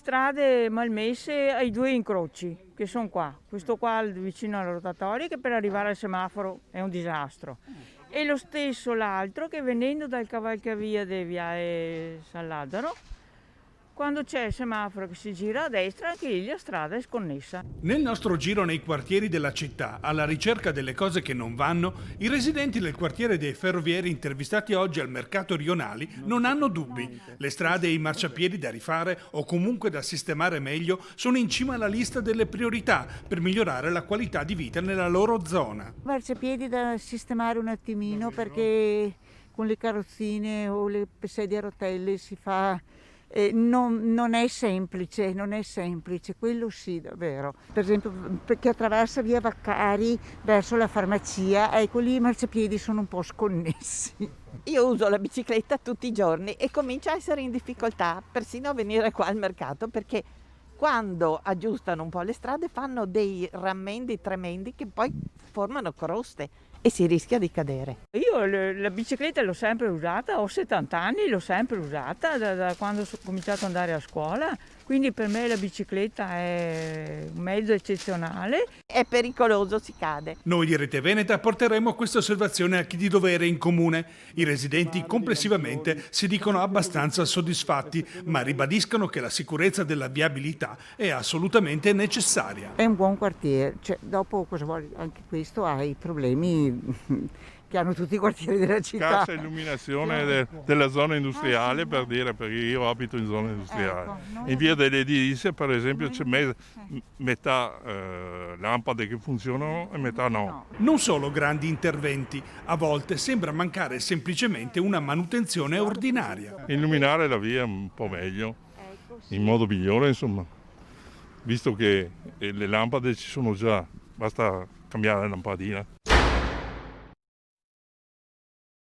strade malmesse ai due incroci che sono qua. Questo qua vicino alla rotatoria, che per arrivare al semaforo è un disastro. E lo stesso l'altro che venendo dal cavalcavia di Viale San Lazzaro, quando c'è il semaforo che si gira a destra, anche lì la strada è sconnessa. Nel nostro giro nei quartieri della città, alla ricerca delle cose che non vanno, i residenti del quartiere dei ferrovieri intervistati oggi al mercato Rionali non hanno dubbi. Le strade e i marciapiedi da rifare o comunque da sistemare meglio sono in cima alla lista delle priorità per migliorare la qualità di vita nella loro zona. Marciapiedi da sistemare un attimino perché con le carrozzine o le sedie a rotelle si fa... non è semplice, quello sì davvero. Per esempio perché attraversa via Vaccari verso la farmacia, ecco lì i marciapiedi sono un po' sconnessi. Io uso la bicicletta tutti i giorni e comincio a essere in difficoltà persino a venire qua al mercato, perché quando aggiustano un po' le strade fanno dei rammendi tremendi che poi formano croste e si rischia di cadere. Io la bicicletta l'ho sempre usata, ho 70 anni, l'ho sempre usata da quando ho cominciato ad andare a scuola, quindi per me la bicicletta è un mezzo eccezionale. È pericoloso, si cade. Noi di Rete Veneta porteremo questa osservazione a chi di dovere in comune. I residenti complessivamente si dicono abbastanza soddisfatti, ma ribadiscono che la sicurezza della viabilità è assolutamente necessaria. È un buon quartiere, cioè, dopo cosa vuoi, anche questo ha i problemi che hanno tutti i quartieri della città. Scarsa illuminazione della zona industriale, per dire, perché io abito in zona industriale. In via delle Edilizie, per esempio, c'è metà lampade che funzionano e metà no. Non solo grandi interventi, a volte sembra mancare semplicemente una manutenzione ordinaria. Illuminare la via un po' meglio, in modo migliore, insomma, visto che le lampade ci sono già, basta cambiare la lampadina.